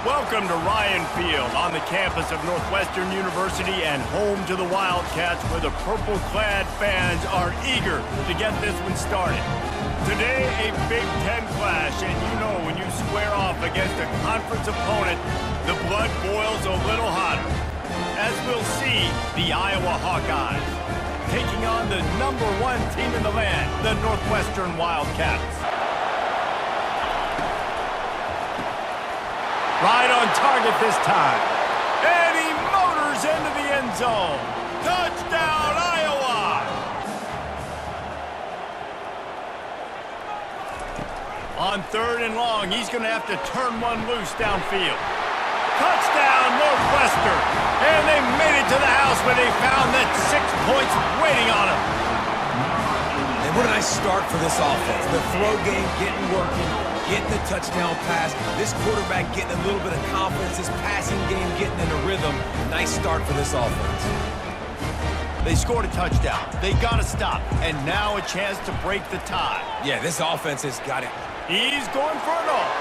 Welcome to Ryan Field on the campus of Northwestern University and home to the Wildcats, where the purple-clad fans are eager to get this one started. Today, a Big Ten clash, and you know when you square off against a conference opponent, the blood boils a little hotter. As we'll see, the Iowa Hawkeyes taking on the #1 team in the land, the Northwestern Wildcats. Right on target this time. And he motors into the end zone. Touchdown, Iowa! On 3rd and long, he's going to have to turn one loose downfield. Touchdown, Northwestern! And they made it to the house when they found that 6 points waiting on them. And what a nice start for this offense. The throw game getting working, getting the touchdown pass. This quarterback getting a little bit of confidence. This passing game getting in a rhythm. Nice start for this offense. They scored a touchdown. They got to stop. And now a chance to break the tie. Yeah, this offense has got it. He's going for it all.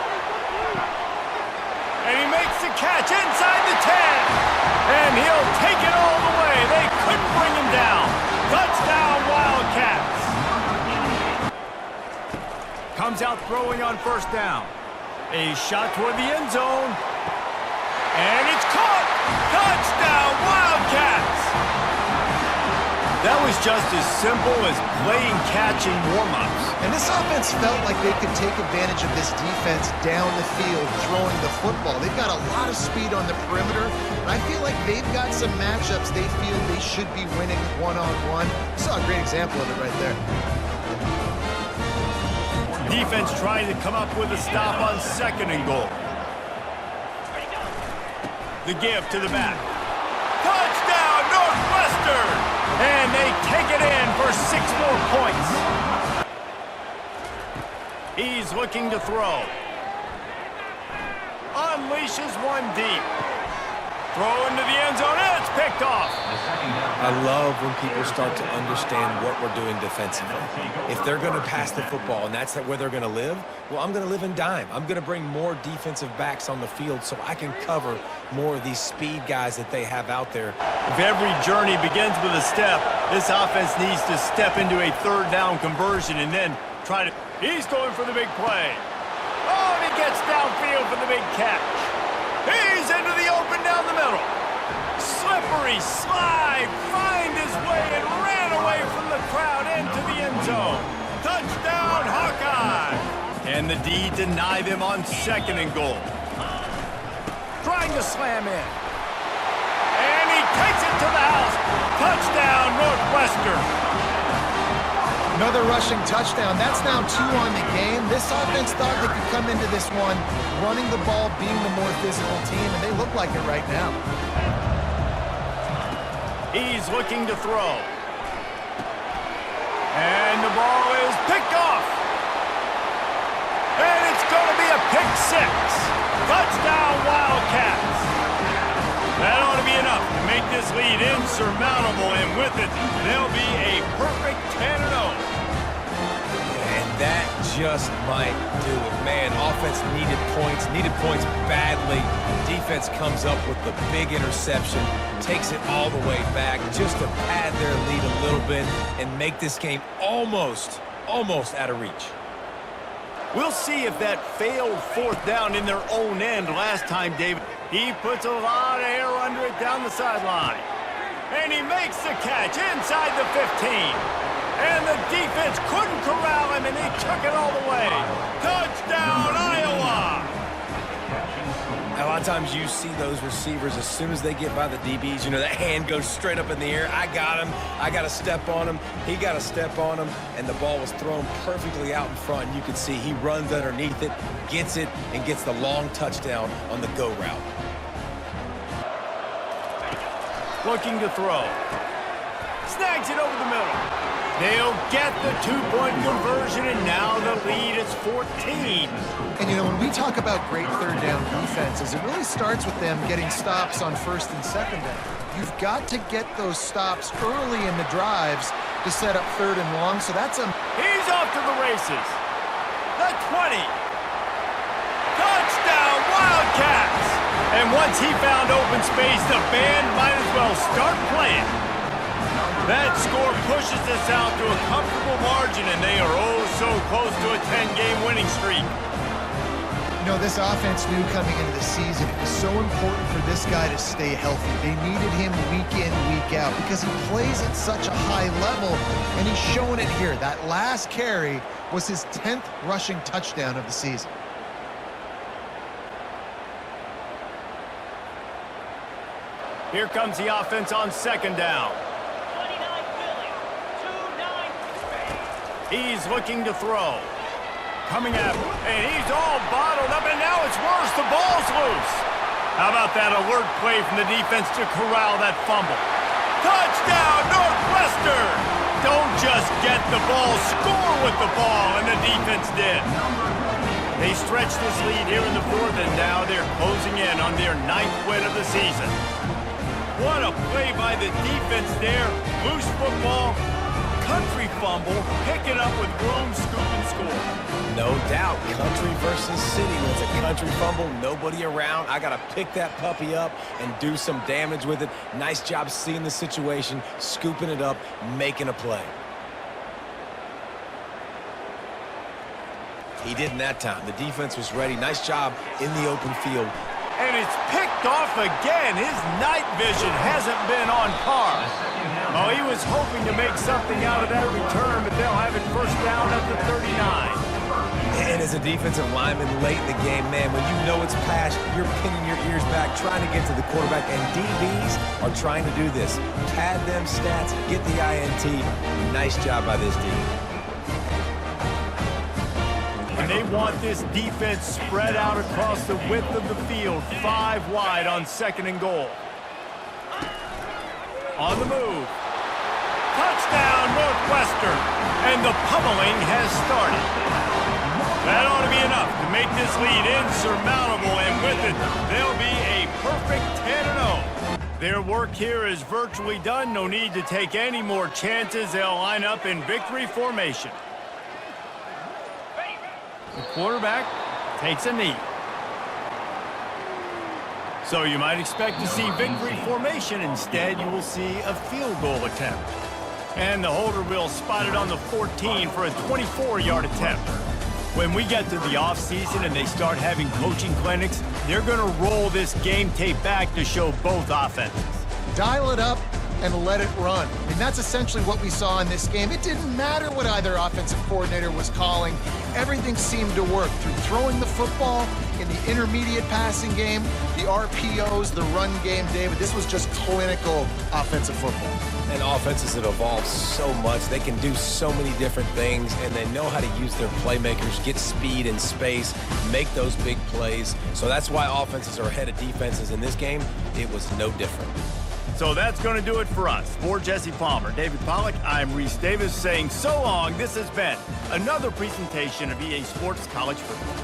And he makes the catch inside the 10. And he'll take it all the way. They couldn't bring him down. Touchdown, Wildcats. Comes out throwing on 1st down. A shot toward the end zone. And it's caught. Touchdown, Wildcats. That was just as simple as playing catch in warm-ups. And this offense felt like they could take advantage of this defense down the field, throwing the football. They've got a lot of speed on the perimeter, and I feel like they've got some matchups they feel they should be winning one-on-one. Saw a great example of it right there. Defense trying to come up with a stop on 2nd and goal. The give to the back. Touchdown, Northwestern! And they take it in for 6 more points. He's looking to throw. Unleashes one deep. Throw into the end zone, and it's picked off. I love when people start to understand what we're doing defensively. If they're going to pass the football and that's where they're going to live, well, I'm going to live in dime. I'm going to bring more defensive backs on the field so I can cover more of these speed guys that they have out there. If every journey begins with a step, this offense needs to step into a 3rd down conversion and then try to... He's going for the big play. Oh, and he gets downfield for the big catch. He's into the open down the middle. Slippery slide, find his way and ran away from the crowd into the end zone. Touchdown, Hawkeye! And the D deny them on 2nd and goal. Trying to slam in. And he takes it to the house. Touchdown, Northwestern. Another rushing touchdown. That's now 2 on the game. This offense thought they could come into this one running the ball, being the more physical team, and they look like it right now. He's looking to throw. And the ball is picked off. And it's going to be a pick 6. Touchdown, Wildcats. That ought to be enough to make this lead insurmountable, and with it, they'll be a perfect 10-0. And that just might do it. Man, offense needed points badly. Defense comes up with the big interception, takes it all the way back just to pad their lead a little bit and make this game almost out of reach. We'll see if that failed 4th down in their own end last time, David. He puts a lot of air under it down the sideline. And he makes the catch inside the 15. And the defense couldn't corral him, and he took it all the way. Touchdown, Iowa! A lot of times you see those receivers, as soon as they get by the DBs, you know, that hand goes straight up in the air. I got him. I got to step on him. He got to step on him, and the ball was thrown perfectly out in front. You can see he runs underneath it, gets it, and gets the long touchdown on the go route. Looking to throw. Snags it over the middle. They'll get the 2-point conversion, and now the lead is 14. And, you know, when we talk about great 3rd down defenses, it really starts with them getting stops on 1st and 2nd down. You've got to get those stops early in the drives to set up 3rd and long, so that's a... He's off to the races. The 20. Touchdown, Wildcats! And once he found open space, the band might as well start playing. That score pushes us out to a comfortable margin, and they are oh so close to a 10-game winning streak. You know, this offense knew coming into the season it was so important for this guy to stay healthy. They needed him week in, week out because he plays at such a high level, and he's showing it here. That last carry was his 10th rushing touchdown of the season. Here comes the offense on second down. He's looking to throw. Coming at him, and he's all bottled up, and now it's worse. The ball's loose. How about that alert play from the defense to corral that fumble? Touchdown, Northwestern! Don't just get the ball, score with the ball, and the defense did. They stretched this lead here in the fourth, and now they're closing in on their 9th win of the season. What a play by the defense there. Loose football, country fumble, pick it up with room, scoop, and score. No doubt, country versus city. When it's a country fumble, nobody around. I got to pick that puppy up and do some damage with it. Nice job seeing the situation, scooping it up, making a play. He didn't that time. The defense was ready. Nice job in the open field. And it's picked off again. His night vision hasn't been on par. Oh, he was hoping to make something out of that return, but they'll have it first down at the 39. And as a defensive lineman late in the game, man, when you know it's pass, you're pinning your ears back, trying to get to the quarterback, and DBs are trying to do this. Pad them stats, get the INT. Nice job by this D. And they want this defense spread out across the width of the field, 5 wide on second and goal. On the move. Touchdown, Northwestern. And the pummeling has started. That ought to be enough to make this lead insurmountable, and with it, they'll be a perfect 10-0. Their work here is virtually done. No need to take any more chances. They'll line up in victory formation. The quarterback takes a knee. So you might expect to see victory formation. Instead, you will see a field goal attempt. And the holder will spot it on the 14 for a 24-yard attempt. When we get to the offseason and they start having coaching clinics, they're going to roll this game tape back to show both offenses. Dial it up and let it run. I mean, that's essentially what we saw in this game. It didn't matter what either offensive coordinator was calling. Everything seemed to work through throwing the football, in the intermediate passing game, the RPOs, the run game, David. This was just clinical offensive football. And offenses have evolved so much. They can do so many different things, and they know how to use their playmakers, get speed and space, make those big plays. So that's why offenses are ahead of defenses in this game. It was no different. So that's going to do it for us. For Jesse Palmer, David Pollack, I'm Reese Davis saying so long. This has been another presentation of EA Sports College Football.